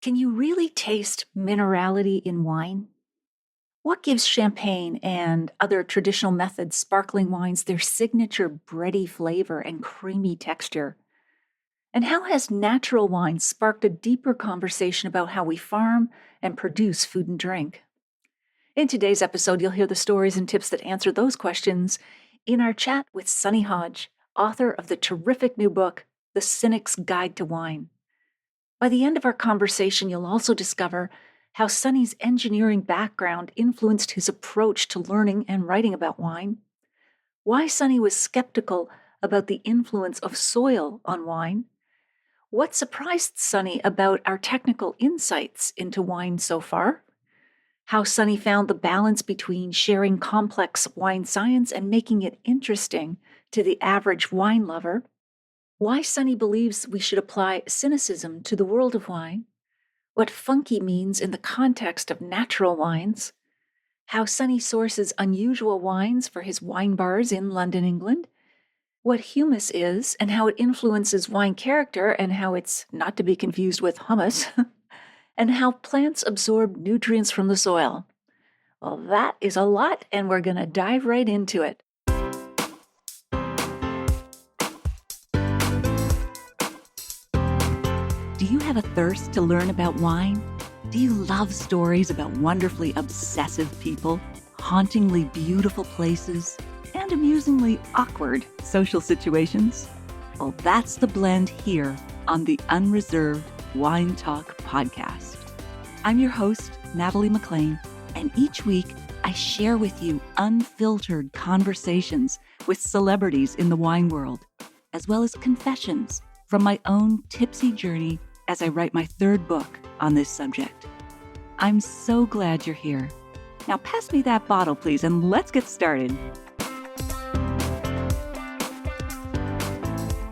Can you really taste minerality in wine? What gives champagne and other traditional methods sparkling wines their signature bready flavor and creamy texture? And how has natural wine sparked a deeper conversation about how we farm and produce food and drink? In today's episode, you'll hear the stories and tips that answer those questions in our chat with Sunny Hodge, author of the terrific new book, The Cynic's Guide to Wine. By the end of our conversation, you'll also discover how Sunny's engineering background influenced his approach to learning and writing about wine, why Sunny was skeptical about the influence of soil on wine, what surprised Sunny about our technical insights into wine so far, how Sunny found the balance between sharing complex wine science and making it interesting to the average wine lover, why Sunny believes we should apply cynicism to the world of wine, what funky means in the context of natural wines, how Sunny sources unusual wines for his wine bars in London, England, what humus is and how it influences wine character and how it's not to be confused with hummus, and how plants absorb nutrients from the soil. Well, that is a lot, and we're going to dive right into it. Do you have a thirst to learn about wine? Do you love stories about wonderfully obsessive people, hauntingly beautiful places, and amusingly awkward social situations? Well, that's the blend here on the Unreserved Wine Talk podcast. I'm your host, Natalie McLean, and each week I share with you unfiltered conversations with celebrities in the wine world, as well as confessions from my own tipsy journey as I write my third book on this subject. I'm so glad you're here. Now pass me that bottle, please, and let's get started.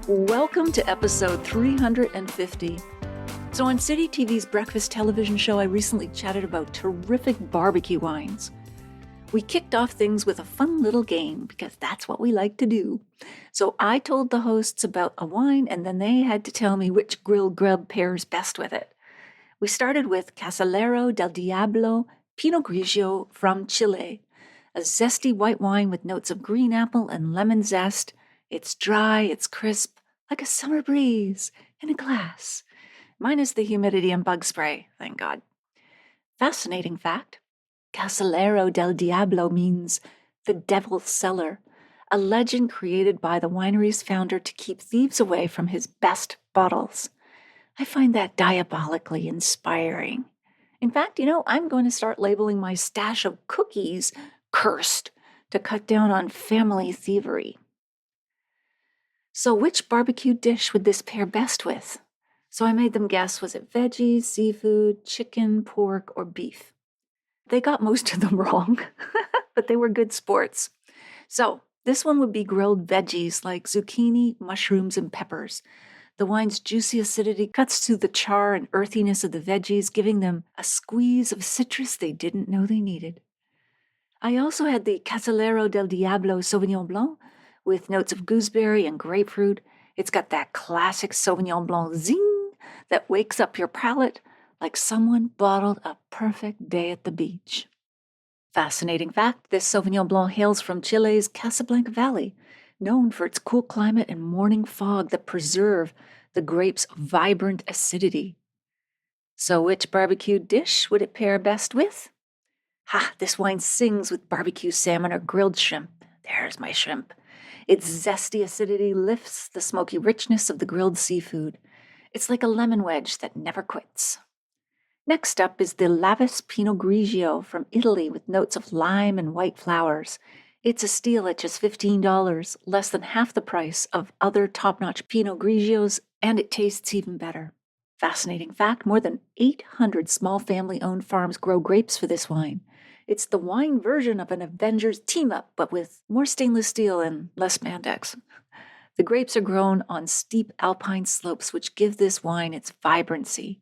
Welcome to episode 350. So on City TV's breakfast television show, I recently chatted about terrific barbecue wines. We kicked off things with a fun little game because that's what we like to do. So I told the hosts about a wine and then they had to tell me which grilled grub pairs best with it. We started with Casillero del Diablo Pinot Grigio from Chile, a zesty white wine with notes of green apple and lemon zest. It's dry, it's crisp, like a summer breeze in a glass. Minus the humidity and bug spray, thank God. Fascinating fact. Casillero del Diablo means the devil's cellar, a legend created by the winery's founder to keep thieves away from his best bottles. I find that diabolically inspiring. In fact, I'm going to start labeling my stash of cookies cursed to cut down on family thievery. So which barbecue dish would this pair best with? So I made them guess, was it veggies, seafood, chicken, pork, or beef? They got most of them wrong, but they were good sports. So this one would be grilled veggies like zucchini, mushrooms, and peppers. The wine's juicy acidity cuts through the char and earthiness of the veggies, giving them a squeeze of citrus they didn't know they needed. I also had the Casillero del Diablo Sauvignon Blanc with notes of gooseberry and grapefruit. It's got that classic Sauvignon Blanc zing that wakes up your palate like someone bottled a perfect day at the beach. Fascinating fact, this Sauvignon Blanc hails from Chile's Casablanca Valley, known for its cool climate and morning fog that preserve the grape's vibrant acidity. So which barbecue dish would it pair best with? This wine sings with barbecue salmon or grilled shrimp. There's my shrimp. Its zesty acidity lifts the smoky richness of the grilled seafood. It's like a lemon wedge that never quits. Next up is the Lavis Pinot Grigio from Italy with notes of lime and white flowers. It's a steal at just $15, less than half the price of other top-notch Pinot Grigios, and it tastes even better. Fascinating fact, more than 800 small family-owned farms grow grapes for this wine. It's the wine version of an Avengers team-up, but with more stainless steel and less spandex. The grapes are grown on steep alpine slopes, which give this wine its vibrancy.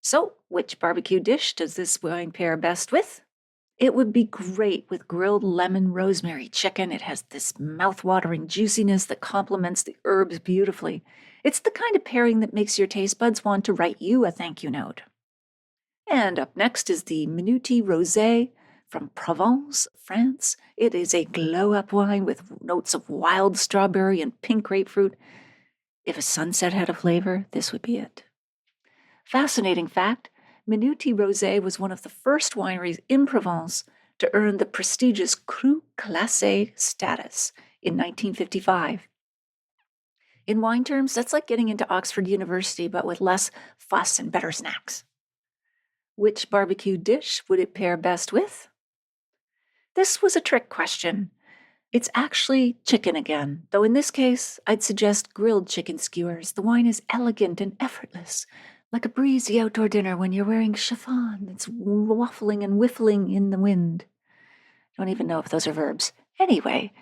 So, which barbecue dish does this wine pair best with? It would be great with grilled lemon rosemary chicken. It has this mouth-watering juiciness that complements the herbs beautifully. It's the kind of pairing that makes your taste buds want to write you a thank you note. And up next is the Minuti Rosé from Provence, France. It is a glow-up wine with notes of wild strawberry and pink grapefruit. If a sunset had a flavor, this would be it. Fascinating fact, Minuti Rosé was one of the first wineries in Provence to earn the prestigious Cru Classé status in 1955. In wine terms, that's like getting into Oxford University, but with less fuss and better snacks. Which barbecue dish would it pair best with? This was a trick question. It's actually chicken again, though in this case, I'd suggest grilled chicken skewers. The wine is elegant and effortless, like a breezy outdoor dinner when you're wearing chiffon that's waffling and whiffling in the wind. Don't even know if those are verbs. Anyway,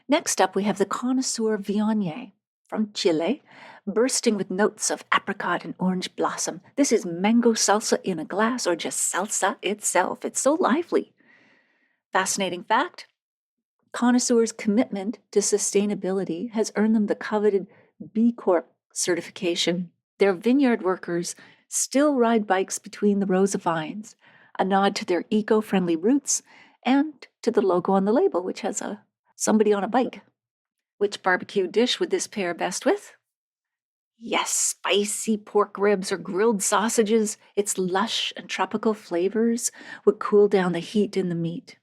next up we have the Connoisseur Viognier from Chile, bursting with notes of apricot and orange blossom. This is mango salsa in a glass, or just salsa itself. It's so lively. Fascinating fact, Connoisseur's commitment to sustainability has earned them the coveted B Corp certification. Their vineyard workers still ride bikes between the rows of vines, a nod to their eco-friendly roots and to the logo on the label, which has somebody on a bike. Which barbecue dish would this pair best with? Yes, spicy pork ribs or grilled sausages. Its lush and tropical flavors would cool down the heat in the meat.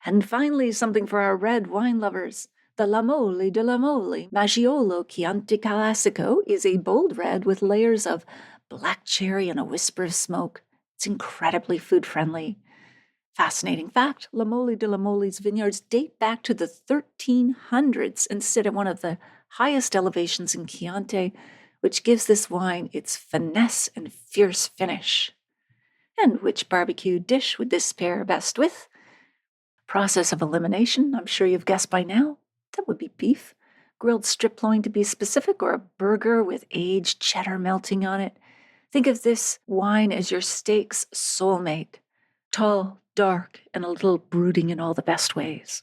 And finally, something for our red wine lovers. The La Mole de la Mole Maggiolo Chianti Classico is a bold red with layers of black cherry and a whisper of smoke. It's incredibly food-friendly. Fascinating fact, La Mole de la Mole's vineyards date back to the 1300s and sit at one of the highest elevations in Chianti, which gives this wine its finesse and fierce finish. And which barbecue dish would this pair best with? Process of elimination, I'm sure you've guessed by now. That would be beef, grilled strip loin to be specific, or a burger with aged cheddar melting on it. Think of this wine as your steak's soulmate. Tall, dark, and a little brooding in all the best ways.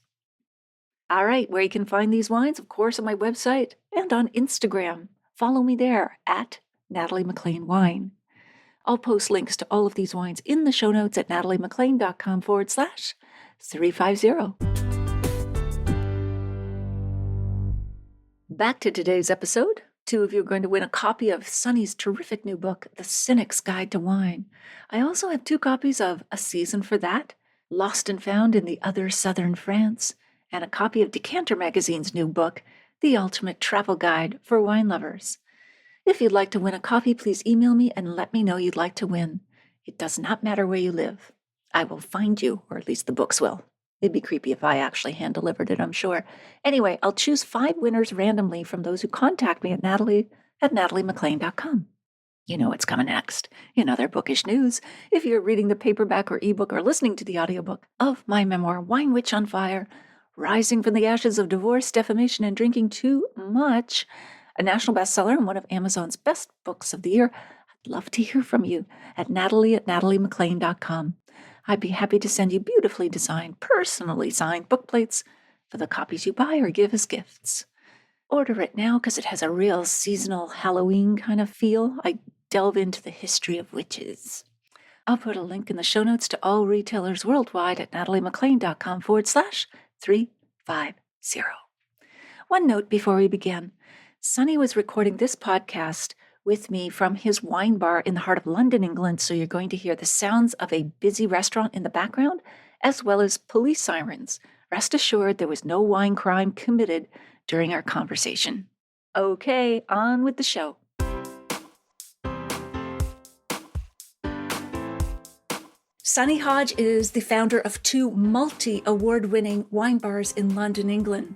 All right, where you can find these wines, of course, on my website and on Instagram. Follow me there at Natalie McLean Wine. I'll post links to all of these wines in the show notes at nataliemclean.com/350. Back to today's episode. Two of you are going to win a copy of Sunny's terrific new book, The Cynic's Guide to Wine. I also have 2 copies of A Season for That, Lost and Found in the Other Southern France, and a copy of Decanter Magazine's new book, The Ultimate Travel Guide for Wine Lovers. If you'd like to win a copy, please email me and let me know you'd like to win. It does not matter where you live. I will find you, or at least the books will. It'd be creepy if I actually hand-delivered it, I'm sure. Anyway, I'll choose 5 winners randomly from those who contact me at natalie@nataliemclean.com. You know what's coming next. In other bookish news, if you're reading the paperback or ebook or listening to the audiobook of my memoir, Wine Witch on Fire, Rising from the Ashes of Divorce, Defamation, and Drinking Too Much, a national bestseller and one of Amazon's best books of the year, I'd love to hear from you at natalie@nataliemclean.com. I'd be happy to send you beautifully designed, personally signed book plates for the copies you buy or give as gifts. Order it now because it has a real seasonal Halloween kind of feel. I delve into the history of witches. I'll put a link in the show notes to all retailers worldwide at nataliemclean.com/350. One note before we begin. Sunny was recording this podcast with me from his wine bar in the heart of London, England, so you're going to hear the sounds of a busy restaurant in the background, as well as police sirens. Rest assured there was no wine crime committed during our conversation. Okay, on with the show. Sunny Hodge is the founder of 2 multi-award-winning wine bars in London, England.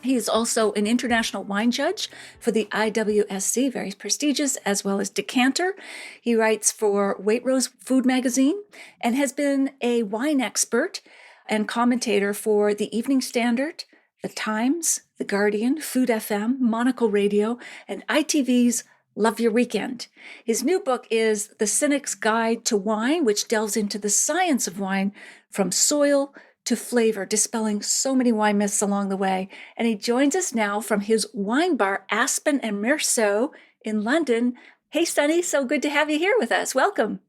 He is also an international wine judge for the IWSC, very prestigious, as well as Decanter. He writes for Waitrose Food Magazine and has been a wine expert and commentator for the Evening Standard, The Times, The Guardian, Food FM, Monocle Radio, and ITV's Love Your Weekend. His new book is The Cynic's Guide to Wine, which delves into the science of wine from soil to flavor, dispelling so many wine myths along the way. And he joins us now from his wine bar, Aspen and Meursault in London. Hey, Sunny, so good to have you here with us. Welcome.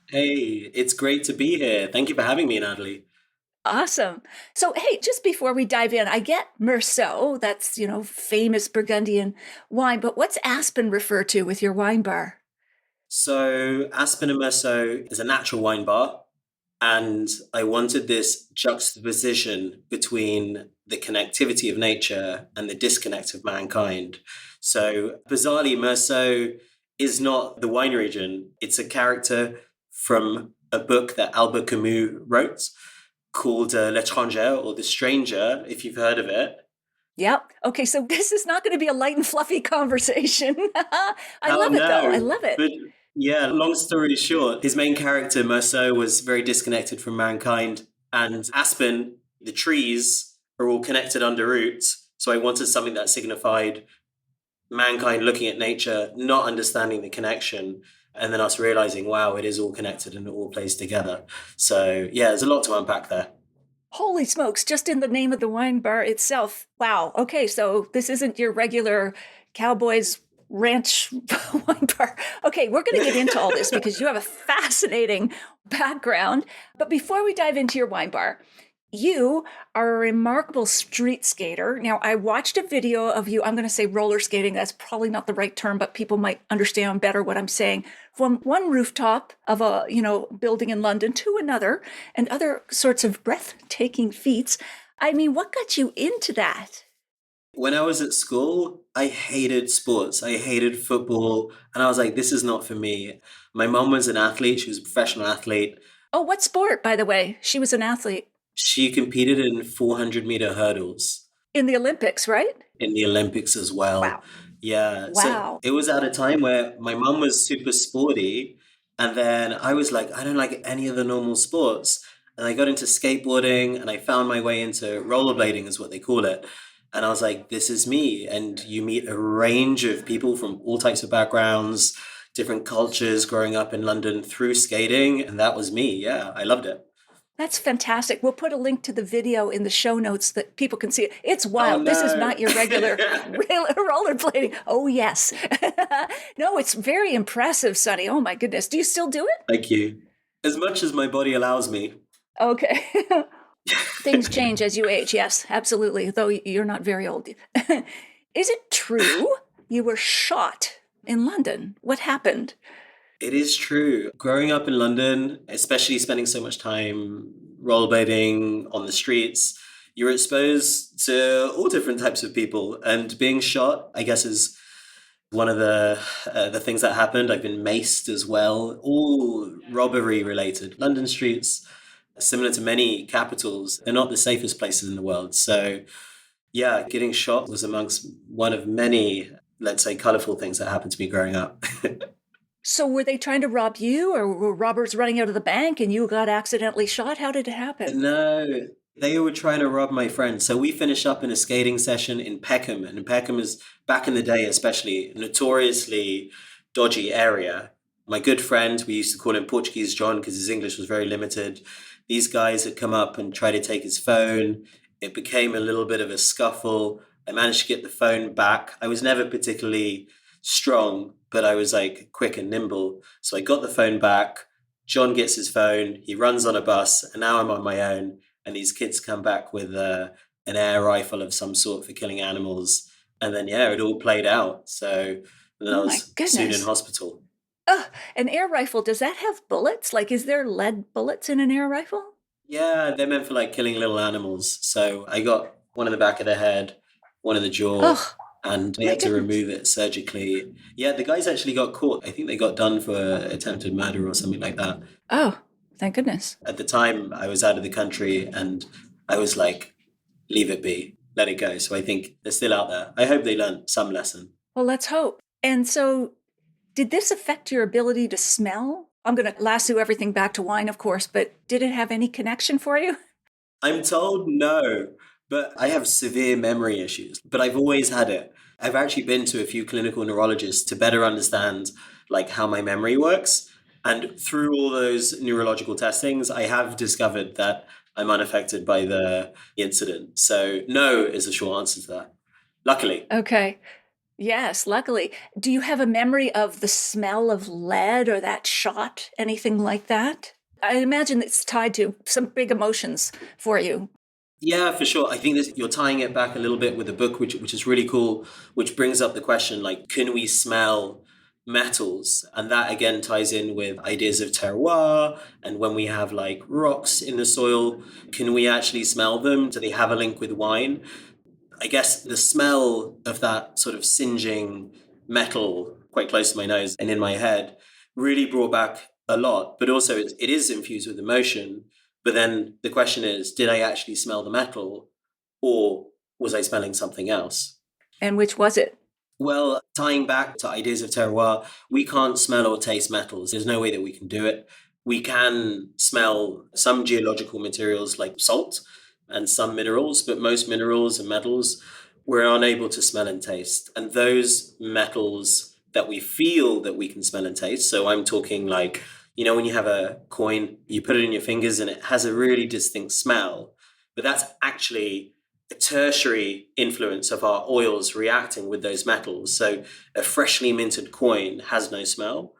Hey, it's great to be here. Thank you for having me, Natalie. Awesome. So, hey, just before we dive in, I get Meursault, that's, famous Burgundian wine, but what's Aspen refer to with your wine bar? So, Aspen Immerso is a natural wine bar, and I wanted this juxtaposition between the connectivity of nature and the disconnect of mankind. So, bizarrely, Meursault is not the wine region, it's a character from a book that Albert Camus wrote called L'étranger or The Stranger, if you've heard of it. Yep. Okay, so this is not going to be a light and fluffy conversation. I Oh love it though. I no. love it. But yeah, long story short, his main character, Meursault, was very disconnected from mankind. And Aspen, the trees, are all connected under roots. So I wanted something that signified mankind looking at nature, not understanding the connection, and then us realizing, wow, it is all connected and it all plays together. So yeah, there's a lot to unpack there. Holy smokes, just in the name of the wine bar itself. Wow. Okay, so this isn't your regular Cowboys Ranch wine bar. Okay, we're going to get into all this because you have a fascinating background. But before we dive into your wine bar, you are a remarkable street skater. Now, I watched a video of you. I'm going to say roller skating. That's probably not the right term, but people might understand better what I'm saying. From one rooftop of a, building in London to another, and other sorts of breathtaking feats. I mean, what got you into that? When I was at school, I hated sports. I hated football. And I was like, this is not for me. My mom was an athlete. She was a professional athlete. Oh, what sport, by the way? She was an athlete She competed in 400-meter hurdles in the Olympics, right? in the Olympics as well. Wow. Yeah. So Wow. it was at a time where my mom was super sporty. And then I was like, I don't like any of the normal sports. And I got into skateboarding and I found my way into rollerblading, is what they call it. And I was like, this is me. And you meet a range of people from all types of backgrounds, different cultures growing up in London through skating. And that was me. Yeah, I loved it. That's fantastic. We'll put a link to the video in the show notes that people can see it. It's Oh, wild. This is no. not your regular rollerblading. Oh, yes. No, it's very impressive, Sonny. Oh, my goodness. Do you still do it? Thank you. As much as my body allows me. Okay. Things change as you age. Yes, absolutely. Though you're not very old. Is it true you were shot in London? What happened? It is true. Growing up in London, especially spending so much time rollerblading on the streets, you're exposed to all different types of people. And being shot, I guess, is one of the things that happened. I've been maced as well, all robbery related. London streets, similar to many capitals, they're not the safest places in the world. So yeah, getting shot was amongst one of many, let's say, colorful things that happened to me growing up. So were they trying to rob you, or were robbers running out of the bank and you got accidentally shot? How did it happen? No, they were trying to rob my friend. So we finished up in a skating session in Peckham, and Peckham is back in the day, especially notoriously dodgy area. My good friend, we used to call him Portuguese John because his English was very limited. These guys had come up and tried to take his phone. It became a little bit of a scuffle. I managed to get the phone back. I was never particularly strong, but I was like quick and nimble. So I got the phone back. John gets his phone, he runs on a bus, and now I'm on my own. And these kids come back with an air rifle of some sort for killing animals. And then, yeah, it all played out. So then I Oh my was soon in goodness. hospital. Ugh, an air rifle, does that have bullets? Like, is there lead bullets in an air rifle? Yeah, they're meant for like killing little animals. So I got one in the back of the head, one in the jaw, Oh, and they my had to goodness. remove it surgically. Yeah, the guys actually got caught. I think they got done for attempted murder or something like that. Oh, thank goodness. At the time, I was out of the country and I was like, leave it be, let it go. So I think they're still out there. I hope they learned some lesson. Well, let's hope. And so, did this affect your ability to smell? I'm going to lasso everything back to wine, of course, but did it have any connection for you? I'm told no, but I have severe memory issues, but I've always had it. I've actually been to a few clinical neurologists to better understand like how my memory works. And through all those neurological testings, I have discovered that I'm unaffected by the incident. So no is the short answer to that. Luckily. Okay. Yes, luckily. Do you have a memory of the smell of lead or that shot? Anything like that? I imagine it's tied to some big emotions for you. Yeah, for sure. I think this, you're tying it back a little bit with the book, which is really cool, which brings up the question like, can we smell metals? And that again ties in with ideas of terroir. And when we have like rocks in the soil, can we actually smell them? Do they have a link with wine? I guess the smell of that sort of singeing metal quite close to my nose and in my head really brought back a lot. But also, it is infused with emotion. But then the question is, did I actually smell the metal or was I smelling something else? And which was it? Well, tying back to ideas of terroir, we can't smell or taste metals. There's no way that we can do it. We can smell some geological materials like salt and some minerals, but most minerals and metals we're unable to smell and taste. And those metals that we feel that we can smell and taste, so I'm talking like, when you have a coin, you put it in your fingers and it has a really distinct smell, but that's actually a tertiary influence of our oils reacting with those metals. So a freshly minted coin has no smell,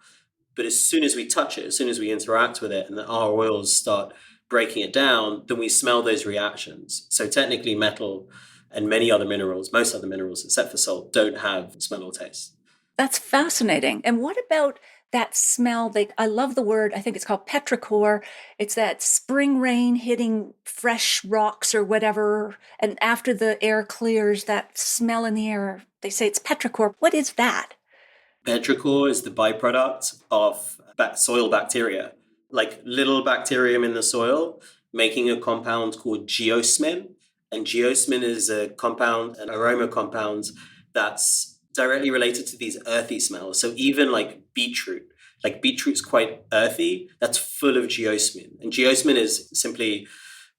but as soon as we touch it, as soon as we interact with it and our oils start breaking it down, then we smell those reactions. So technically metal and many other minerals, most other minerals except for salt, don't have smell or taste. That's fascinating. And what about that smell? I love the word, I think it's called petrichor. It's that spring rain hitting fresh rocks or whatever. And after the air clears, that smell in the air, they say it's petrichor. What is that? Petrichor is the byproduct of soil bacteria, like little bacterium in the soil, making a compound called geosmin. And geosmin is a compound, an aroma compound that's directly related to these earthy smells. So even like beetroot's quite earthy, that's full of geosmin. And geosmin is simply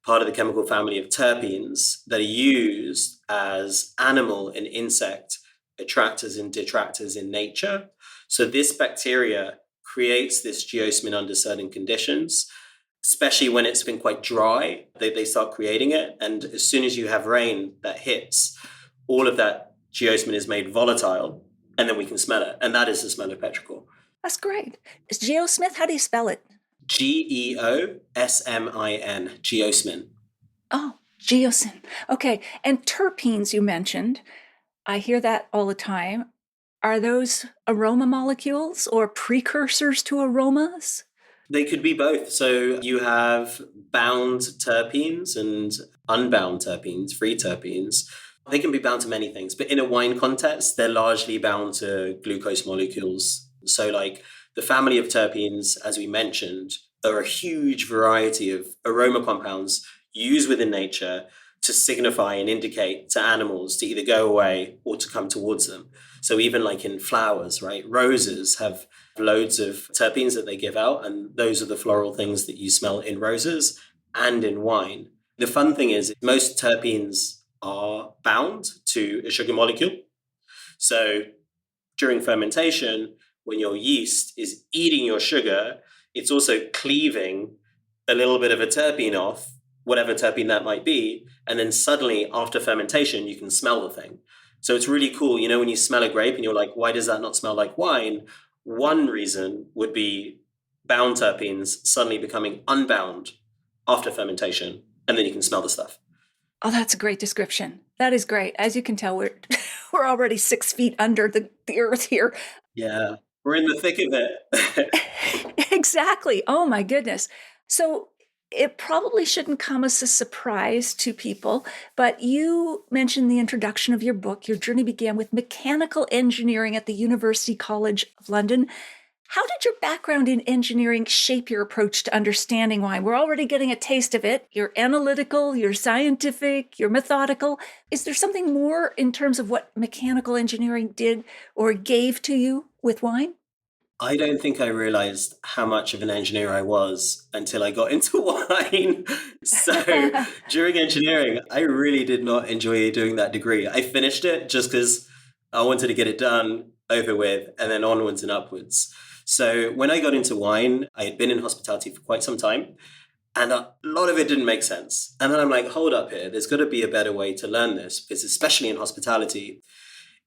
part of the chemical family of terpenes that are used as animal and insect attractors and detractors in nature. So this bacteria creates this geosmin under certain conditions, especially when it's been quite dry. They start creating it. And as soon as you have rain that hits, all of that geosmin is made volatile, and then we can smell it. And that is the smell of petrichor. That's great. Is geosmith, how do you spell it? Geosmin, geosmin. Oh, geosin. Okay. And terpenes you mentioned. I hear that all the time. Are those aroma molecules or precursors to aromas? They could be both. So you have bound terpenes and unbound terpenes, free terpenes. They can be bound to many things, but in a wine context, they're largely bound to glucose molecules. So like the family of terpenes, as we mentioned, are a huge variety of aroma compounds used within nature to signify and indicate to animals to either go away or to come towards them. So even like in flowers, right? Roses have loads of terpenes that they give out, and those are the floral things that you smell in roses and in wine. The fun thing is most terpenes are bound to a sugar molecule. So during fermentation, when your yeast is eating your sugar, it's also cleaving a little bit of a terpene off, whatever terpene that might be. And then suddenly after fermentation, you can smell the thing. So it's really cool. When you smell a grape and you're like, why does that not smell like wine? One reason would be bound terpenes suddenly becoming unbound after fermentation. And then you can smell the stuff. Oh, that's a great description. That is great. As you can tell, we're we're already 6 feet under the earth here. Yeah, we're in the thick of it. Exactly. Oh my goodness. So it probably shouldn't come as a surprise to people, but you mentioned the introduction of your book. Your journey began with mechanical engineering at the University College of London. How did your background in engineering shape your approach to understanding wine? We're already getting a taste of it. You're analytical, you're scientific, you're methodical. Is there something more in terms of what mechanical engineering did or gave to you with wine? I don't think I realized how much of an engineer I was until I got into wine. So during engineering, I really did not enjoy doing that degree. I finished it just because I wanted to get it done, over with, and then onwards and upwards. So when I got into wine, I had been in hospitality for quite some time, and a lot of it didn't make sense. And then I'm like, hold up here, there's got to be a better way to learn this, because especially in hospitality,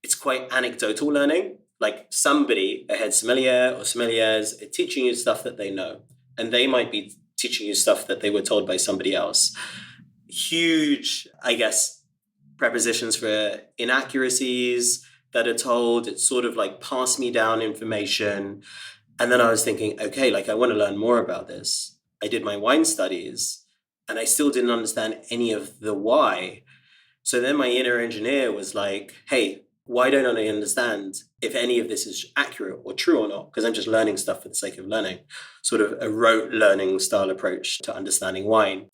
it's quite anecdotal learning. Like somebody, a head sommelier or sommeliers, are teaching you stuff that they know, and they might be teaching you stuff that they were told by somebody else. Huge, I guess, prepositions for inaccuracies that are told. It's sort of like pass me down information. And then I was thinking, okay, like I want to learn more about this. I did my wine studies and I still didn't understand any of the why. So then my inner engineer was like, hey, why don't I understand if any of this is accurate or true or not? Because I'm just learning stuff for the sake of learning, sort of a rote learning style approach to understanding wine.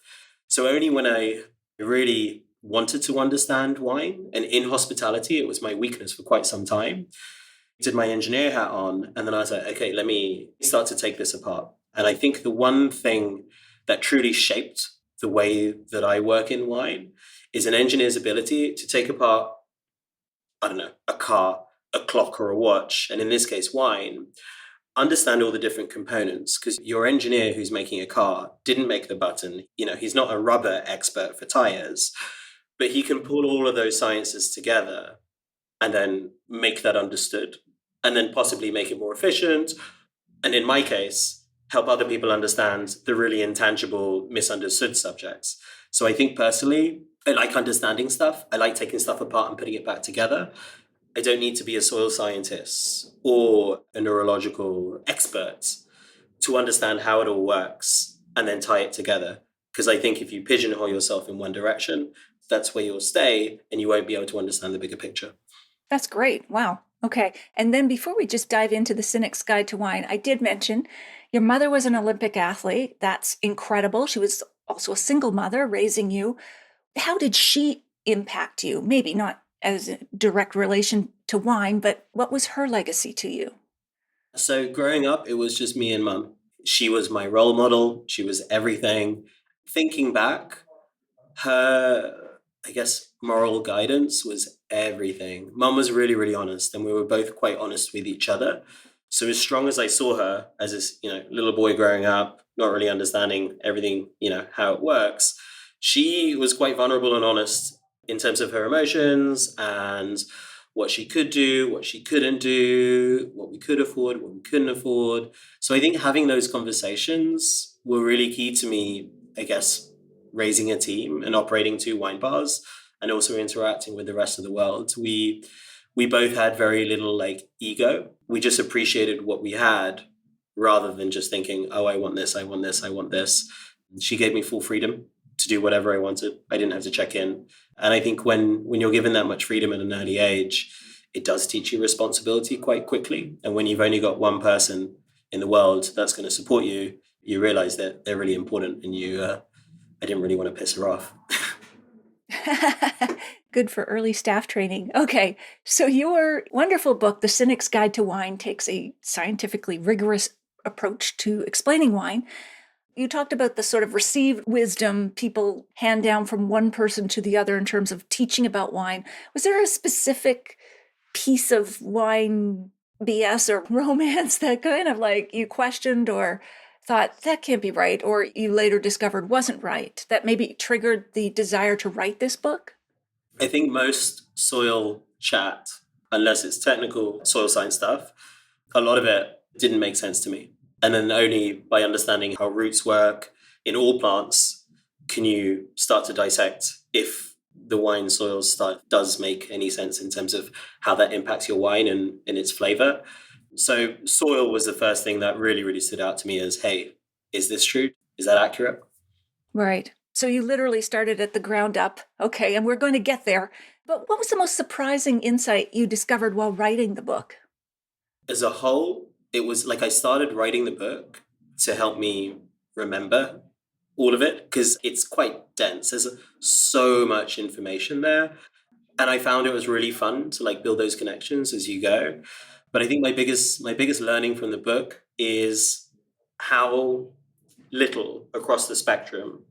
So only when I really wanted to understand wine, and in hospitality, it was my weakness for quite some time, did my engineer hat on. And then I was like, okay, let me start to take this apart. And I think the one thing that truly shaped the way that I work in wine is an engineer's ability to take apart, I don't know, a car, a clock, or a watch, and in this case, wine, understand all the different components, because your engineer who's making a car didn't make the button. He's not a rubber expert for tires, but he can pull all of those sciences together and then make that understood, and then possibly make it more efficient. And in my case, help other people understand the really intangible, misunderstood subjects. So I think personally, I like understanding stuff. I like taking stuff apart and putting it back together. I don't need to be a soil scientist or a neurological expert to understand how it all works and then tie it together. Because I think if you pigeonhole yourself in one direction, that's where you'll stay and you won't be able to understand the bigger picture. That's great. Wow. Okay. And then before we just dive into the Cynic's Guide to Wine, I did mention your mother was an Olympic athlete. That's incredible. She was also a single mother raising you. How did she impact you? Maybe not as a direct relation to wine, but what was her legacy to you? So growing up, it was just me and mum. She was my role model. She was everything. Thinking back, her, I guess, moral guidance was everything. Mum was really, really honest, and we were both quite honest with each other. So as strong as I saw her as this, little boy growing up, not really understanding everything, how it works, she was quite vulnerable and honest in terms of her emotions and what she could do, what she couldn't do, what we could afford, what we couldn't afford. So I think having those conversations were really key to me, I guess, raising a team and operating two wine bars and also interacting with the rest of the world. We both had very little like ego. We just appreciated what we had rather than just thinking, oh, I want this, I want this, I want this. She gave me full freedom to do whatever I wanted. I didn't have to check in. And I think when you're given that much freedom at an early age, it does teach you responsibility quite quickly. And when you've only got one person in the world that's going to support you, you realize that they're really important, and I didn't really want to piss her off. Good for early staff training. Okay, so your wonderful book, The Cynic's Guide to Wine, takes a scientifically rigorous approach to explaining wine. You talked about the sort of received wisdom people hand down from one person to the other in terms of teaching about wine. Was there a specific piece of wine BS or romance that kind of like you questioned or thought that can't be right, or you later discovered wasn't right, that maybe triggered the desire to write this book? I think most soil chat, unless it's technical soil science stuff, a lot of it didn't make sense to me. And then only by understanding how roots work in all plants can you start to dissect if the wine soil does make any sense in terms of how that impacts your wine and its flavor. So soil was the first thing that really, really stood out to me as, hey, is this true? Is that accurate? Right. So you literally started at the ground up. Okay, and we're going to get there. But what was the most surprising insight you discovered while writing the book? As a whole, it was like I started writing the book to help me remember all of it because it's quite dense. There's so much information there. And I found it was really fun to like build those connections as you go. But I think my biggest learning from the book is how little across the spectrum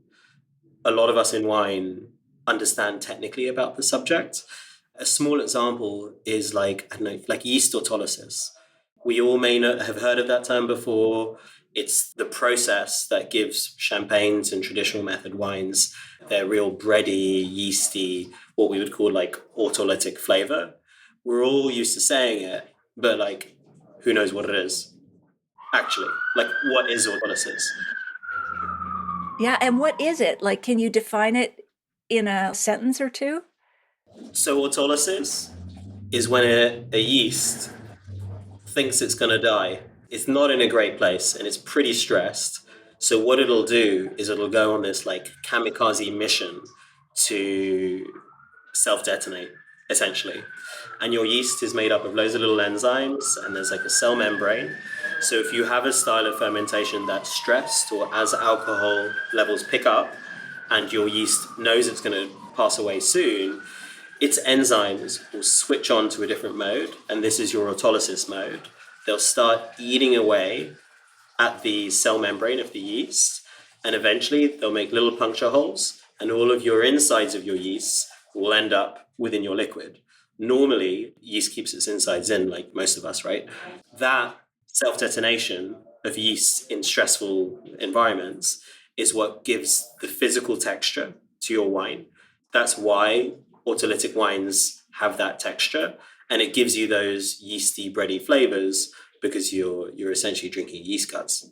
a lot of us in wine understand technically about the subject. A small example is like, I don't know, like yeast autolysis. We all may not have heard of that term before. It's the process that gives champagnes and traditional method wines their real bready, yeasty, what we would call like autolytic flavor. We're all used to saying it, but like, who knows what it is actually? Like, what is autolysis? Yeah, and what is it? Like, can you define it in a sentence or two? So, autolysis is when a yeast thinks it's going to die. It's not in a great place and it's pretty stressed. So what it'll do is it'll go on this like kamikaze mission to self-detonate, essentially. And your yeast is made up of loads of little enzymes and there's like a cell membrane. So if you have a style of fermentation that's stressed or as alcohol levels pick up and your yeast knows it's going to pass away soon, its enzymes will switch on to a different mode, and this is your autolysis mode. They'll start eating away at the cell membrane of the yeast, and eventually they'll make little puncture holes, and all of your insides of your yeast will end up within your liquid. Normally, yeast keeps its insides in, like most of us, right? That self detonation of yeast in stressful environments is what gives the physical texture to your wine. That's why autolytic wines have that texture, and it gives you those yeasty, bready flavors because you're essentially drinking yeast guts.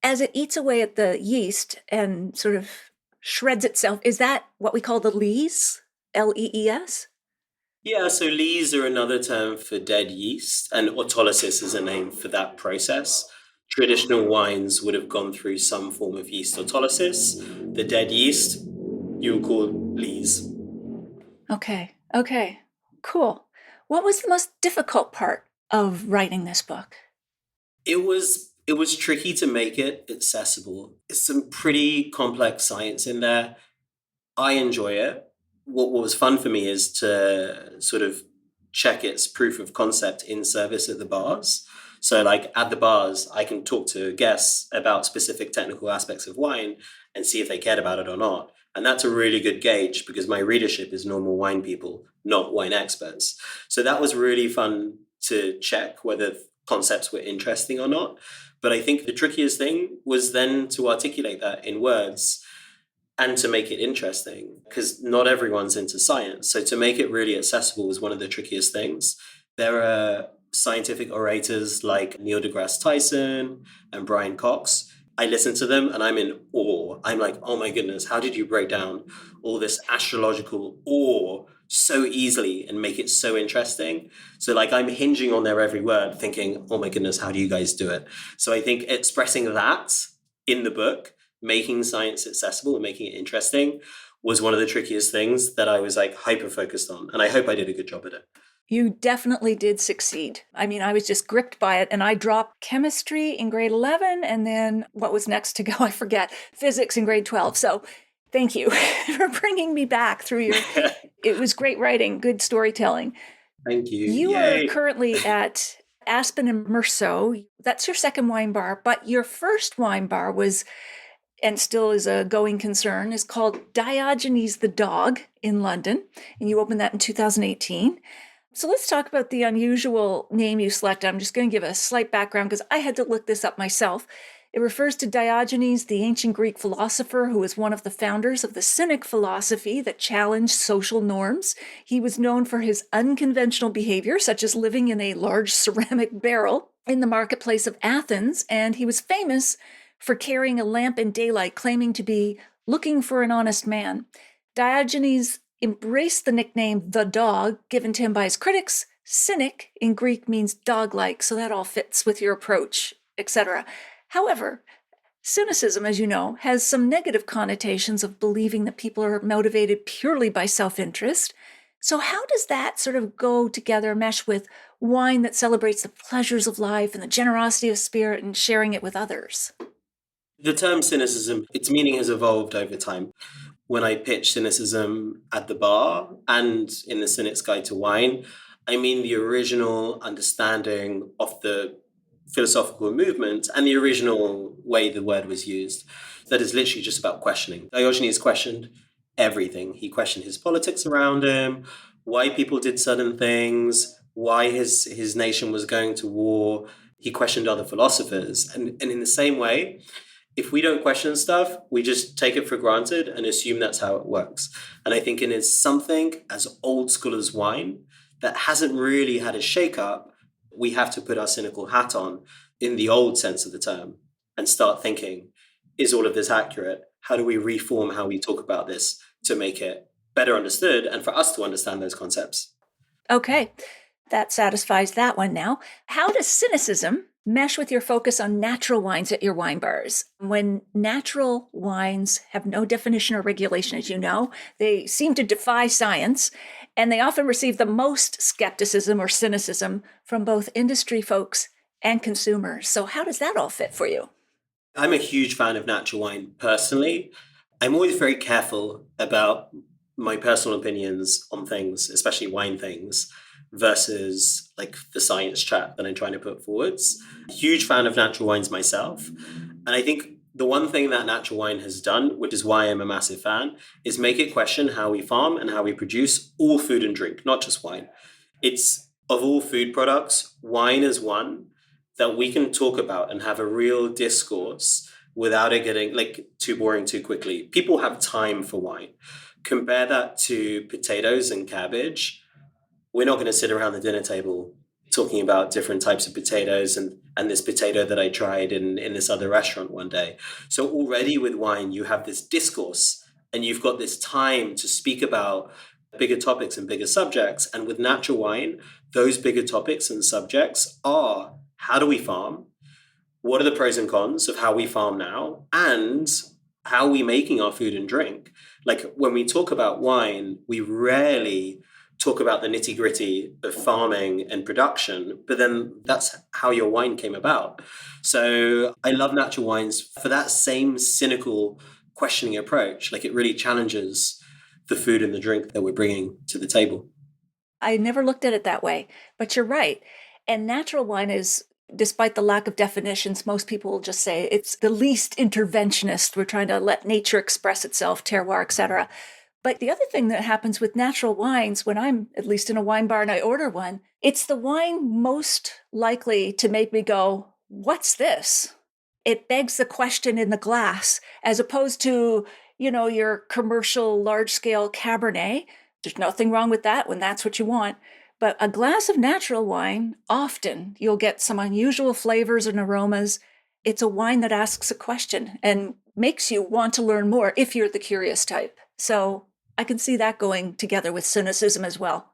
As it eats away at the yeast and sort of shreds itself, is that what we call the lees? Lees? Yeah, so lees are another term for dead yeast, and autolysis is a name for that process. Traditional wines would have gone through some form of yeast autolysis. The dead yeast you would call lees. Okay, cool. What was the most difficult part of writing this book? It was tricky to make it accessible. It's some pretty complex science in there. I enjoy it. What was fun for me is to sort of check its proof of concept in service at the bars. So, like at the bars, I can talk to guests about specific technical aspects of wine and see if they cared about it or not. And that's a really good gauge because my readership is normal wine people, not wine experts. So that was really fun to check whether concepts were interesting or not. But I think the trickiest thing was then to articulate that in words and to make it interesting because not everyone's into science. So to make it really accessible was one of the trickiest things. There are scientific orators like Neil deGrasse Tyson and Brian Cox. I listen to them and I'm in awe. I'm like, oh my goodness, how did you break down all this astrological awe so easily and make it so interesting? So like I'm hinging on their every word thinking, oh my goodness, how do you guys do it? So I think expressing that in the book, making science accessible and making it interesting was one of the trickiest things that I was like hyper focused on. And I hope I did a good job at it. You definitely did succeed. I mean, I was just gripped by it, and I dropped chemistry in grade 11, and then what was next to go, I forget, physics in grade 12. So thank you for bringing me back through your, it was great writing, good storytelling. Thank you. You Yay. are currently at Aspen and Meursault. That's your second wine bar, but your first wine bar was, and still is a going concern, is called Diogenes the Dog in London, and you opened that in 2018. So let's talk about the unusual name you selected. I'm just going to give a slight background because I had to look this up myself. It refers to Diogenes, the ancient Greek philosopher who was one of the founders of the Cynic philosophy that challenged social norms. He was known for his unconventional behavior, such as living in a large ceramic barrel in the marketplace of Athens, and he was famous for carrying a lamp in daylight, claiming to be looking for an honest man. Diogenes embraced the nickname the dog given to him by his critics. Cynic in Greek means dog-like, so that all fits with your approach, etc. However, cynicism, as you know, has some negative connotations of believing that people are motivated purely by self-interest. So how does that sort of go together, mesh with wine that celebrates the pleasures of life and the generosity of spirit and sharing it with others? The term cynicism, its meaning has evolved over time. When I pitch cynicism at the bar and in the Cynic's Guide to Wine, I mean the original understanding of the philosophical movement and the original way the word was used. That is literally just about questioning. Diogenes questioned everything. He questioned his politics around him, why people did certain things, why his nation was going to war. He questioned other philosophers. And in the same way, if we don't question stuff, we just take it for granted and assume that's how it works. And I think it is something as old school as wine that hasn't really had a shake up. We have to put our cynical hat on in the old sense of the term and start thinking, is all of this accurate? How do we reform how we talk about this to make it better understood and for us to understand those concepts? Okay, that satisfies that one now. How does cynicism mesh with your focus on natural wines at your wine bars? When natural wines have no definition or regulation, as you know, they seem to defy science, and they often receive the most skepticism or cynicism from both industry folks and consumers. So, how does that all fit for you? I'm a huge fan of natural wine personally. I'm always very careful about my personal opinions on things, especially wine things, versus like the science chat that I'm trying to put forwards. Huge fan of natural wines myself. And I think the one thing that natural wine has done, which is why I'm a massive fan, is make it question how we farm and how we produce all food and drink, not just wine. It's of all food products, wine is one that we can talk about and have a real discourse without it getting like too boring too quickly. People have time for wine. Compare that to potatoes and cabbage. We're not going to sit around the dinner table talking about different types of potatoes and this potato that I tried in this other restaurant one day. So already with wine, you have this discourse and you've got this time to speak about bigger topics and bigger subjects. And with natural wine, those bigger topics and subjects are how do we farm? What are the pros and cons of how we farm now? And how are we making our food and drink? Like when we talk about wine, we rarely talk about the nitty gritty of farming and production, but then that's how your wine came about. So I love natural wines for that same cynical questioning approach. Like it really challenges the food and the drink that we're bringing to the table. I never looked at it that way, but you're right. And natural wine is, despite the lack of definitions, most people will just say it's the least interventionist. We're trying to let nature express itself, terroir, etc. But the other thing that happens with natural wines, when I'm at least in a wine bar and I order one, it's the wine most likely to make me go, what's this? It begs the question in the glass, as opposed to, your commercial large scale Cabernet. There's nothing wrong with that when that's what you want. But a glass of natural wine, often you'll get some unusual flavors and aromas. It's a wine that asks a question and makes you want to learn more if you're the curious type. So I can see that going together with cynicism as well.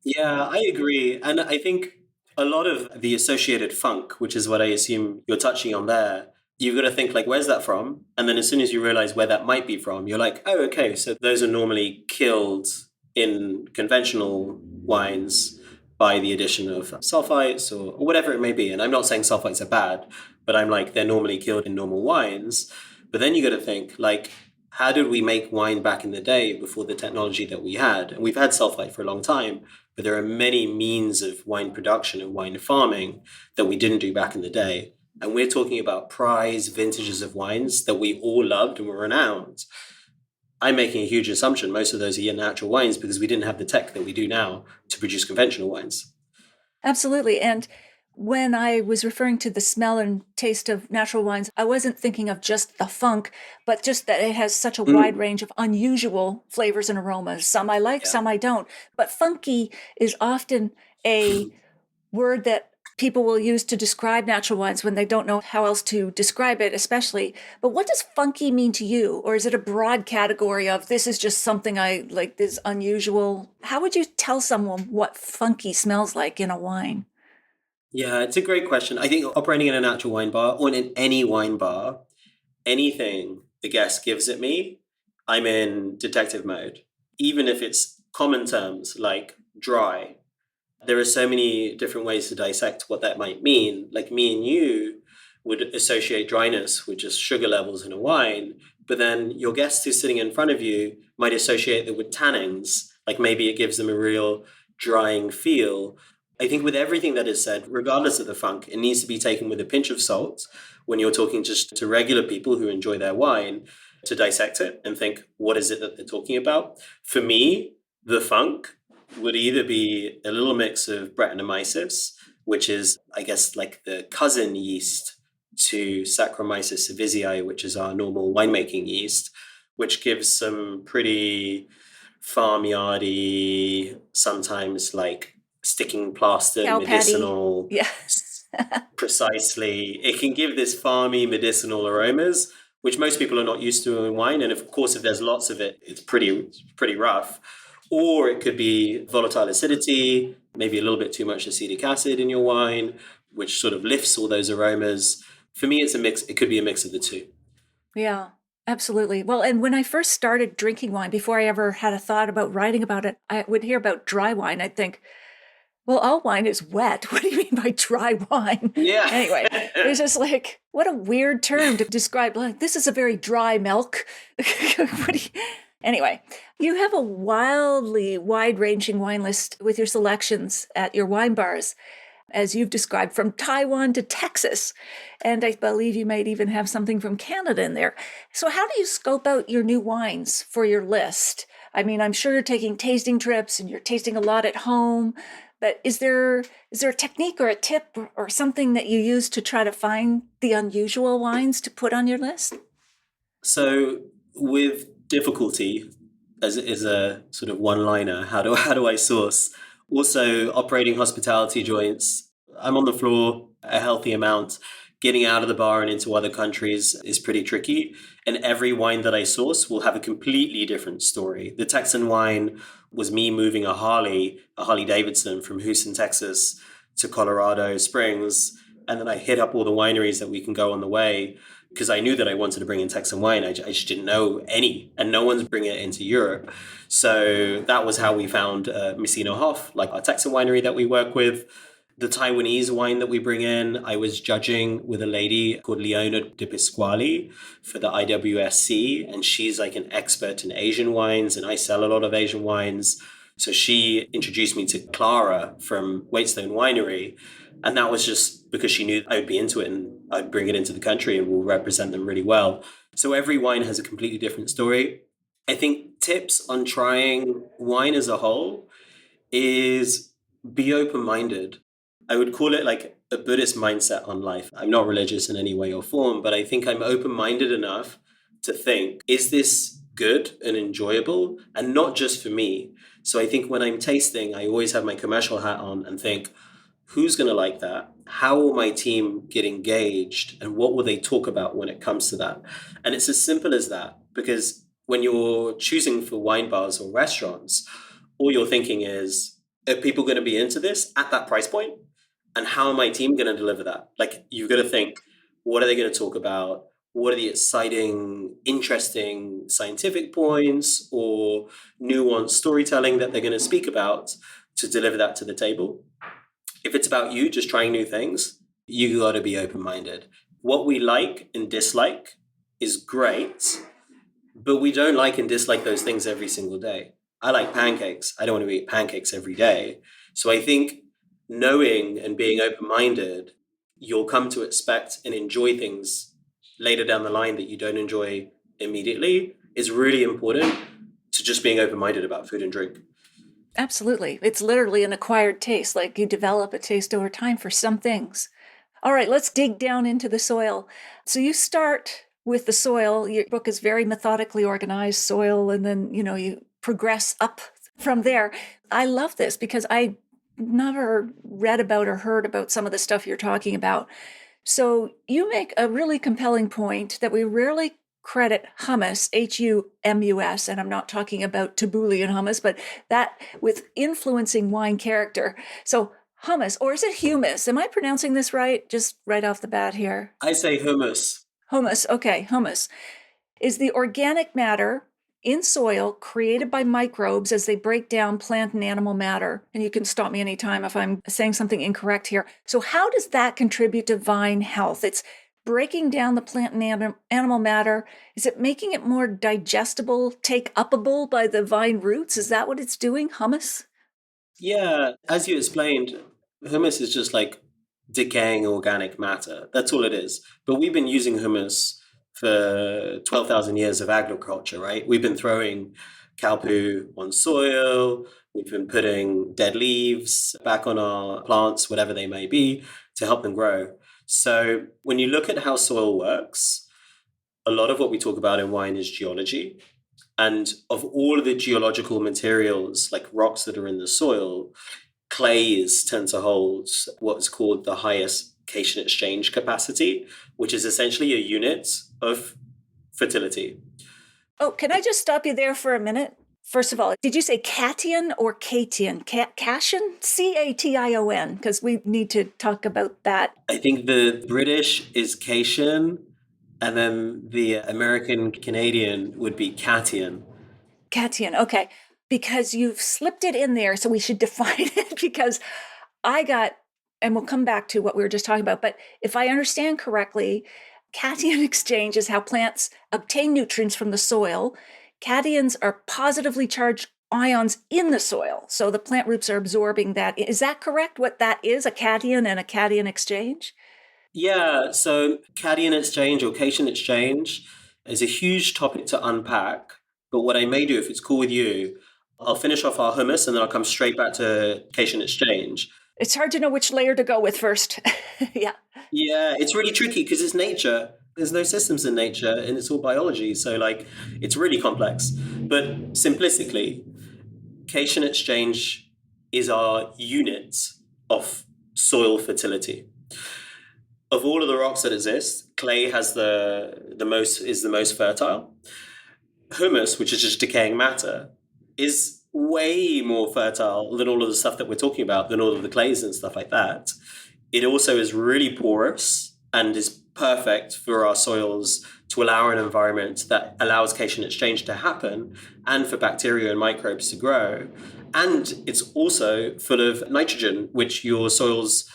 Yeah, I agree. And I think a lot of the associated funk, which is what I assume you're touching on there, you've got to think like, where's that from? And then as soon as you realize where that might be from, you're like, oh, okay, so those are normally killed in conventional wines by the addition of sulfites or whatever it may be. And I'm not saying sulfites are bad, but I'm like, they're normally killed in normal wines. But then you got to think like, how did we make wine back in the day before the technology that we had? And we've had sulfite for a long time, but there are many means of wine production and wine farming that we didn't do back in the day. And we're talking about prize vintages of wines that we all loved and were renowned. I'm making a huge assumption. Most of those are natural wines because we didn't have the tech that we do now to produce conventional wines. Absolutely. And when I was referring to the smell and taste of natural wines, I wasn't thinking of just the funk, but just that it has such a wide range of unusual flavors and aromas. Some I like, some I don't. But funky is often a word that people will use to describe natural wines when they don't know how else to describe it, especially. But what does funky mean to you? Or is it a broad category of this is just something I like, this unusual? How would you tell someone what funky smells like in a wine? Yeah, it's a great question. I think operating in a natural wine bar or in any wine bar, anything the guest gives it me, I'm in detective mode. Even if it's common terms like dry, there are so many different ways to dissect what that might mean. Like me and you would associate dryness with just sugar levels in a wine, but then your guest who's sitting in front of you might associate that with tannins. Like maybe it gives them a real drying feel. I think with everything that is said, regardless of the funk, it needs to be taken with a pinch of salt when you're talking just to regular people who enjoy their wine to dissect it and think, what is it that they're talking about? For me, the funk would either be a little mix of Brettanomyces, which is, I guess, like the cousin yeast to Saccharomyces cerevisiae, which is our normal winemaking yeast, which gives some pretty farmyardy, sometimes like sticking plaster, Cow patty. medicinal. Yeah. Precisely. It can give this farmy medicinal aromas, which most people are not used to in wine. And of course, if there's lots of it, it's pretty rough. Or it could be volatile acidity, maybe a little bit too much acetic acid in your wine, which sort of lifts all those aromas. For me, it's a mix. It could be a mix of the two. Yeah, absolutely. Well, and when I first started drinking wine, before I ever had a thought about writing about it, I would hear about dry wine. I'd think, well, all wine is wet. What do you mean by dry wine? Yeah. Anyway, it's just like, what a weird term to describe. Like, this is a very dry milk. Anyway, you have a wildly wide-ranging wine list with your selections at your wine bars, as you've described, from Taiwan to Texas. And I believe you might even have something from Canada in there. So how do you scope out your new wines for your list? I mean, I'm sure you're taking tasting trips and you're tasting a lot at home, but is there a technique or a tip or something that you use to try to find the unusual wines to put on your list? So with difficulty, as it is a sort of one-liner, how do I source? Also, operating hospitality joints, I'm on the floor a healthy amount. Getting out of the bar and into other countries is pretty tricky. And every wine that I source will have a completely different story. The Texan wine was me moving a Harley Davidson from Houston, Texas to Colorado Springs. And then I hit up all the wineries that we can go on the way because I knew that I wanted to bring in Texan wine. I just didn't know any, and no one's bringing it into Europe. So that was how we found Messina Hoff, like our Texan winery that we work with. The Taiwanese wine that we bring in, I was judging with a lady called Leona De Pasquale for the IWSC, and she's like an expert in Asian wines, and I sell a lot of Asian wines. So she introduced me to Clara from Waitstone Winery, and that was just because she knew I would be into it and I'd bring it into the country and we'll represent them really well. So every wine has a completely different story. I think tips on trying wine as a whole is be open-minded. I would call it like a Buddhist mindset on life. I'm not religious in any way or form, but I think I'm open-minded enough to think, is this good and enjoyable? And not just for me. So I think when I'm tasting, I always have my commercial hat on and think, who's going to like that? How will my team get engaged? And what will they talk about when it comes to that? And it's as simple as that, because when you're choosing for wine bars or restaurants, all you're thinking is, are people going to be into this at that price point? And how are my team going to deliver that? Like, you've got to think, what are they going to talk about? What are the exciting, interesting scientific points or nuanced storytelling that they're going to speak about to deliver that to the table? If it's about you just trying new things, you got to be open-minded. What we like and dislike is great, but we don't like and dislike those things every single day. I like pancakes. I don't want to eat pancakes every day. So I think knowing and being open-minded, you'll come to expect and enjoy things later down the line that you don't enjoy immediately is really important to just being open-minded about food and drink. Absolutely. It's literally an acquired taste, like you develop a taste over time for some things. All right, let's dig down into the soil. So you start with the soil. Your book is very methodically organized, soil, and then, you progress up from there. I love this because I never read about or heard about some of the stuff you're talking about. So you make a really compelling point that we rarely credit hummus, Humus, and I'm not talking about Tabulian hummus, but that with influencing wine character. So hummus, or is it humus? Am I pronouncing this right? Just right off the bat here. I say hummus. Humus, okay, humus is the organic matter in soil created by microbes as they break down plant and animal matter. And you can stop me anytime if I'm saying something incorrect here. So how does that contribute to vine health? It's breaking down the plant and animal matter. Is it making it more digestible, take-upable by the vine roots? Is that what it's doing, hummus? Yeah, as you explained, hummus is just like decaying organic matter. That's all it is. But we've been using hummus for 12,000 years of agriculture, right? We've been throwing cow poo on soil. We've been putting dead leaves back on our plants, whatever they may be, to help them grow. So when you look at how soil works, a lot of what we talk about in wine is geology. And of all of the geological materials, like rocks that are in the soil, clays tend to hold what's called the highest cation exchange capacity, which is essentially a unit of fertility. Oh, can I just stop you there for a minute? First of all, did you say cation or cation? Cation? Cation? Because we need to talk about that. I think the British is cation, and then the American Canadian would be cation. Cation, okay. Because you've slipped it in there, so we should define it because I got, and we'll come back to what we were just talking about, but if I understand correctly, cation exchange is how plants obtain nutrients from the soil. Cations are positively charged ions in the soil. So the plant roots are absorbing that. Is that correct? What that is, a cation and a cation exchange? Yeah, so cation exchange or cation exchange is a huge topic to unpack. But what I may do, if it's cool with you, I'll finish off our hummus and then I'll come straight back to cation exchange. It's hard to know which layer to go with first. Yeah. Yeah, it's really tricky because it's nature. There's no systems in nature and it's all biology. So, like, it's really complex. But simplistically, cation exchange is our unit of soil fertility. Of all of the rocks that exist, clay has the most fertile. Humus, which is just decaying matter, is way more fertile than all of the stuff that we're talking about, than all of the clays and stuff like that. It also is really porous and is perfect for our soils to allow an environment that allows cation exchange to happen and for bacteria and microbes to grow. And it's also full of nitrogen, which your soils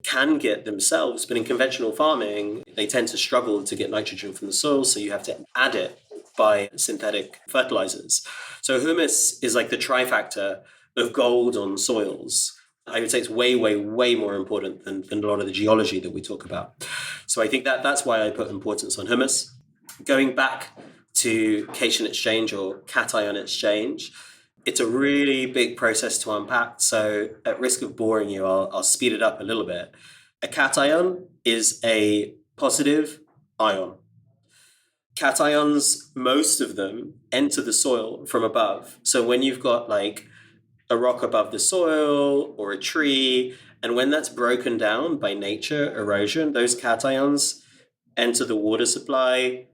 can get themselves, but in conventional farming, they tend to struggle to get nitrogen from the soil, so you have to add it by synthetic fertilizers. So humus is like the trifactor of gold on soils. I would say it's way, way, way more important than a lot of the geology that we talk about. So I think that's why I put importance on humus. Going back to cation exchange or cation exchange, it's a really big process to unpack. So at risk of boring you, I'll speed it up a little bit. A cation is a positive ion. Cations, most of them enter the soil from above. So when you've got like a rock above the soil or a tree, and when that's broken down by nature, erosion, those cations enter the water supply,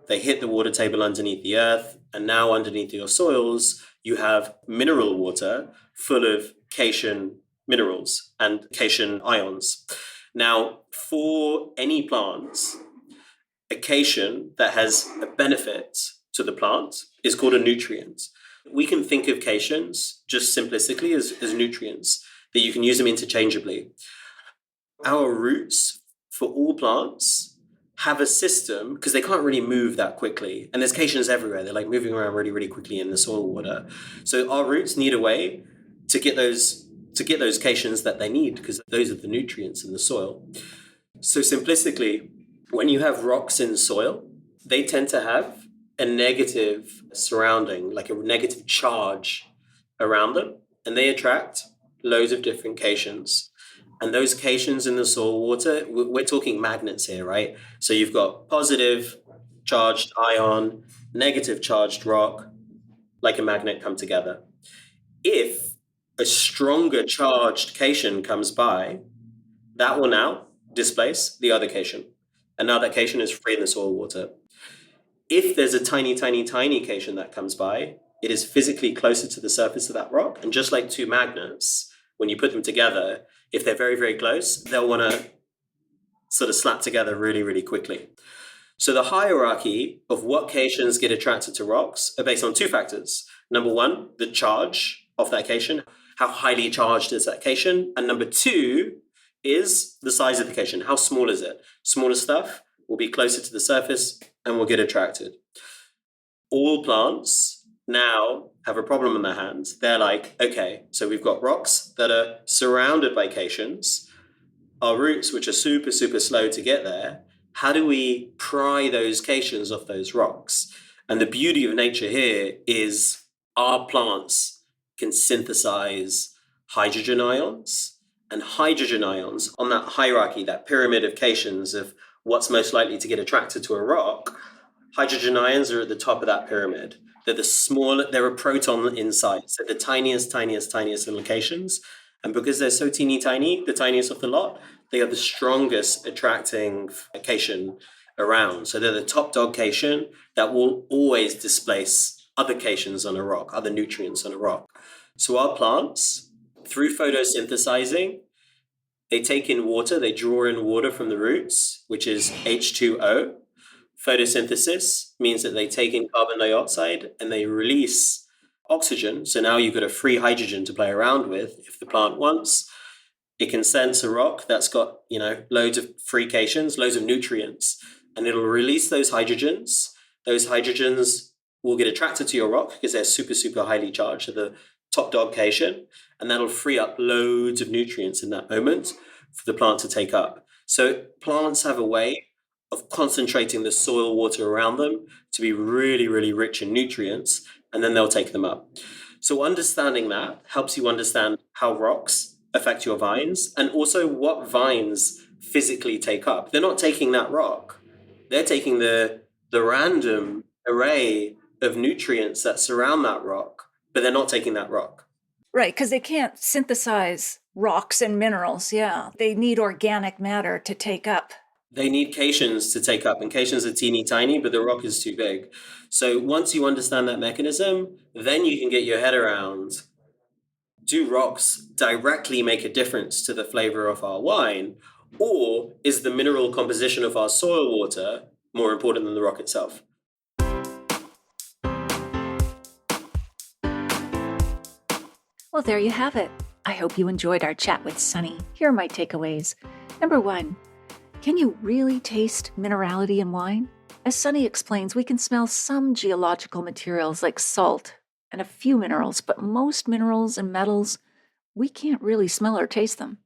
they hit the water table underneath the earth, and now underneath your soils, you have mineral water full of cation minerals and cation ions. Now, for any plants, a cation that has a benefit to the plant is called a nutrient. We can think of cations just simplistically as nutrients, that you can use them interchangeably. Our roots for all plants have a system because they can't really move that quickly. And there's cations everywhere. They're like moving around really, really quickly in the soil water. So our roots need a way to get those cations that they need because those are the nutrients in the soil. So simplistically, when you have rocks in soil, they tend to have a negative surrounding, like a negative charge around them, and they attract loads of different cations. And those cations in the soil water, we're talking magnets here, right? So you've got positive charged ion, negative charged rock, like a magnet come together. If a stronger charged cation comes by, that will now displace the other cation. And now that cation is free in the soil water. If there's a tiny, tiny, tiny cation that comes by, it is physically closer to the surface of that rock. And just like two magnets, when you put them together, if they're very, very close, they'll want to sort of slap together really, really quickly. So the hierarchy of what cations get attracted to rocks are based on two factors. Number one, the charge of that cation. How highly charged is that cation? And number two is the size of the cation. How small is it? Smaller stuff will be closer to the surface and will get attracted. All plants now have a problem in their hands. They're like, okay, so we've got rocks that are surrounded by cations, our roots, which are super, super slow to get there. How do we pry those cations off those rocks? And the beauty of nature here is our plants can synthesize hydrogen ions. And hydrogen ions, on that hierarchy, that pyramid of cations of what's most likely to get attracted to a rock, hydrogen ions are at the top of that pyramid. They're a proton inside, so the tiniest little cations. And because they're so teeny tiny, the tiniest of the lot, they are the strongest attracting cation around. So they're the top dog cation that will always displace other cations on a rock, other nutrients on a rock. So our plants, through photosynthesizing, they take in water, they draw in water from the roots, which is H2O. Photosynthesis means that they take in carbon dioxide and they release oxygen. So now you've got a free hydrogen to play around with if the plant wants. It can sense a rock that's got, loads of free cations, loads of nutrients, and it'll release those hydrogens. Those hydrogens will get attracted to your rock because they're super, super highly charged to the top dog cation, and that'll free up loads of nutrients in that moment for the plant to take up. So plants have a way of concentrating the soil water around them to be really, really rich in nutrients, and then they'll take them up. So understanding that helps you understand how rocks affect your vines and also what vines physically take up. They're not taking that rock. They're taking the random array of nutrients that surround that rock, but they're not taking that rock. Right, because they can't synthesize rocks and minerals. Yeah, they need organic matter to take up. They need cations to take up, and cations are teeny tiny, but the rock is too big. So once you understand that mechanism, then you can get your head around, do rocks directly make a difference to the flavor of our wine, or is the mineral composition of our soil water more important than the rock itself? Well, there you have it. I hope you enjoyed our chat with Sunny. Here are my takeaways. Number 1, can you really taste minerality in wine? As Sunny explains, we can smell some geological materials like salt and a few minerals, but most minerals and metals, we can't really smell or taste them.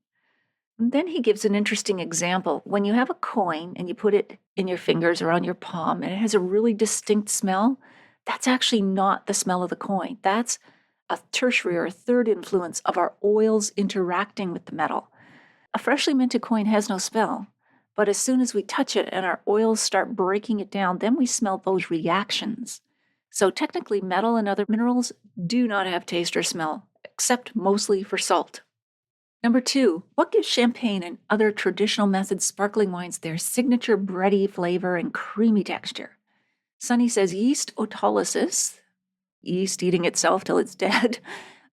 And then he gives an interesting example. When you have a coin and you put it in your fingers or on your palm and it has a really distinct smell, that's actually not the smell of the coin. That's a tertiary or third influence of our oils interacting with the metal. A freshly minted coin has no smell, but as soon as we touch it and our oils start breaking it down, then we smell those reactions. So technically, metal and other minerals do not have taste or smell, except mostly for salt. Number 2, what gives champagne and other traditional method sparkling wines their signature bready flavor and creamy texture? Sunny says yeast autolysis, yeast eating itself till it's dead,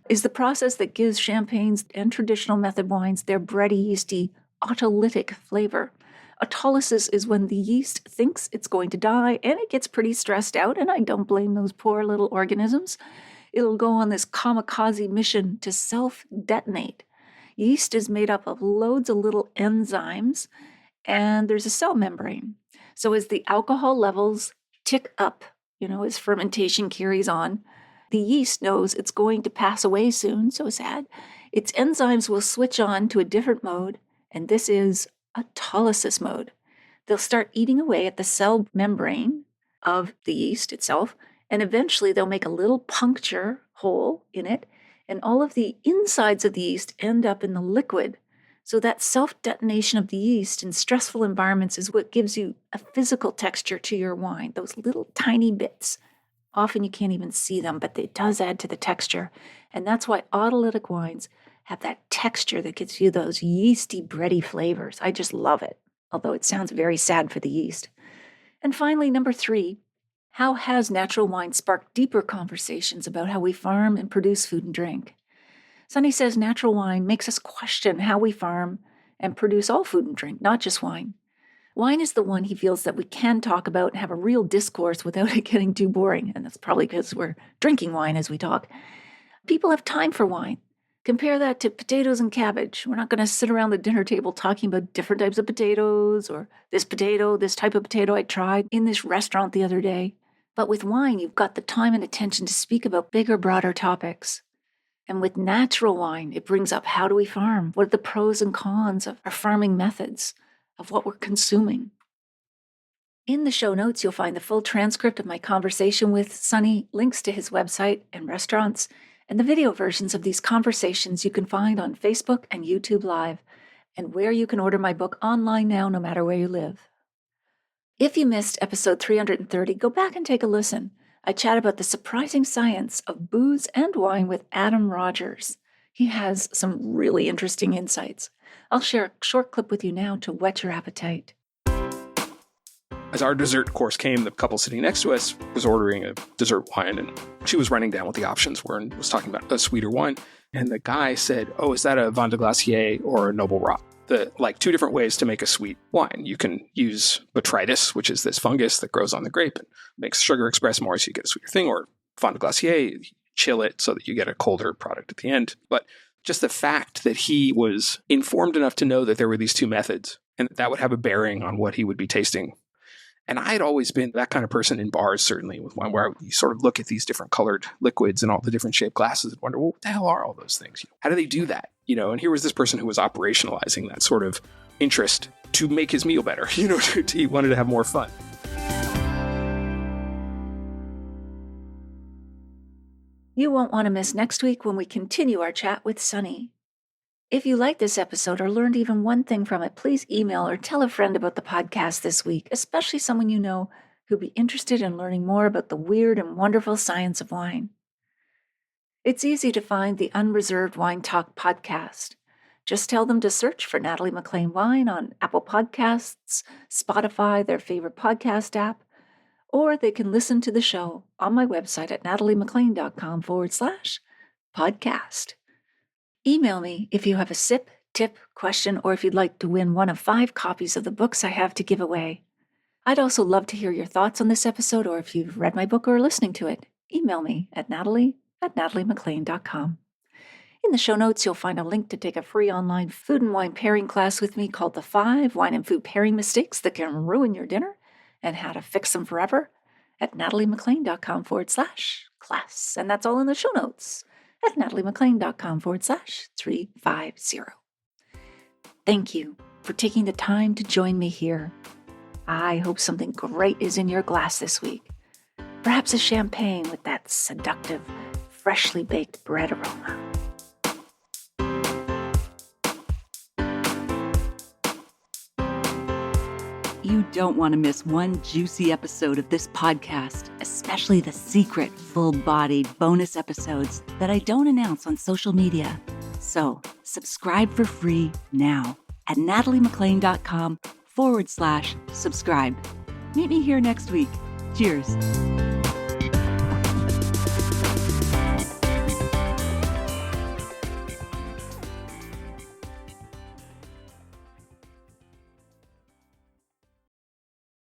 is the process that gives champagnes and traditional method wines their bready, yeasty, autolytic flavor. Autolysis is when the yeast thinks it's going to die and it gets pretty stressed out, and I don't blame those poor little organisms. It'll go on this kamikaze mission to self-detonate. Yeast is made up of loads of little enzymes, and there's a cell membrane. So as the alcohol levels tick up, as fermentation carries on, the yeast knows it's going to pass away soon, so sad. Its enzymes will switch on to a different mode, and this is autolysis mode. They'll start eating away at the cell membrane of the yeast itself, and eventually they'll make a little puncture hole in it, and all of the insides of the yeast end up in the liquid. So that self-detonation of the yeast in stressful environments is what gives you a physical texture to your wine, those little tiny bits. Often you can't even see them, but it does add to the texture. And that's why autolytic wines have that texture that gives you those yeasty, bready flavors. I just love it, although it sounds very sad for the yeast. And finally, number 3, how has natural wine sparked deeper conversations about how we farm and produce food and drink? Sunny says natural wine makes us question how we farm and produce all food and drink, not just wine. Wine is the one he feels that we can talk about and have a real discourse without it getting too boring, and that's probably because we're drinking wine as we talk. People have time for wine. Compare that to potatoes and cabbage. We're not going to sit around the dinner table talking about different types of potatoes or this type of potato I tried in this restaurant the other day. But with wine, you've got the time and attention to speak about bigger, broader topics. And with natural wine, it brings up how do we farm? What are the pros and cons of our farming methods, of what we're consuming? In the show notes, you'll find the full transcript of my conversation with Sunny, links to his website and restaurants, And the video versions of these conversations you can find on Facebook and YouTube Live, and where you can order my book online now, no matter where you live. If you missed episode 330, go back and take a listen. I chat about the surprising science of booze and wine with Adam Rogers. He has some really interesting insights. I'll share a short clip with you now to whet your appetite. As our dessert course came, the couple sitting next to us was ordering a dessert wine, and she was running down what the options were and was talking about a sweeter wine. And the guy said, "Oh, is that a Vin de Glacier or a Noble Rot?" Two different ways to make a sweet wine. You can use botrytis, which is this fungus that grows on the grape and makes sugar express more so you get a sweeter thing, or Vin de Glacier, you chill it so that you get a colder product at the end. But just the fact that he was informed enough to know that there were these two methods, and that would have a bearing on what he would be tasting. And I had always been that kind of person in bars, certainly with wine, where you sort of look at these different colored liquids and all the different shaped glasses and wonder, well, what the hell are all those things? How do they do that? And here was this person who was operationalizing that sort of interest to make his meal better. He wanted to have more fun. You won't want to miss next week when we continue our chat with Sunny. If you liked this episode or learned even one thing from it, please email or tell a friend about the podcast this week, especially someone you know who'd be interested in learning more about the weird and wonderful science of wine. It's easy to find the Unreserved Wine Talk podcast. Just tell them to search for Natalie MacLean Wine on Apple Podcasts, Spotify, their favorite podcast app, or they can listen to the show on my website at nataliemaclean.com/podcast. Email me if you have a sip, tip, question, or if you'd like to win one of 5 copies of the books I have to give away. I'd also love to hear your thoughts on this episode, or if you've read my book or are listening to it, email me at natalie@nataliemaclean.com. In the show notes, you'll find a link to take a free online food and wine pairing class with me called The 5 Wine and Food Pairing Mistakes That Can Ruin Your Dinner and How to Fix Them Forever at nataliemaclean.com/class. And that's all in the show notes at nataliemaclean.com/350. Thank you for taking the time to join me here. I hope something great is in your glass this week. Perhaps a champagne with that seductive, freshly baked bread aroma. You don't want to miss one juicy episode of this podcast, especially the secret, full-bodied bonus episodes that I don't announce on social media. So subscribe for free now at nataliemaclean.com/subscribe. Meet me here next week. Cheers.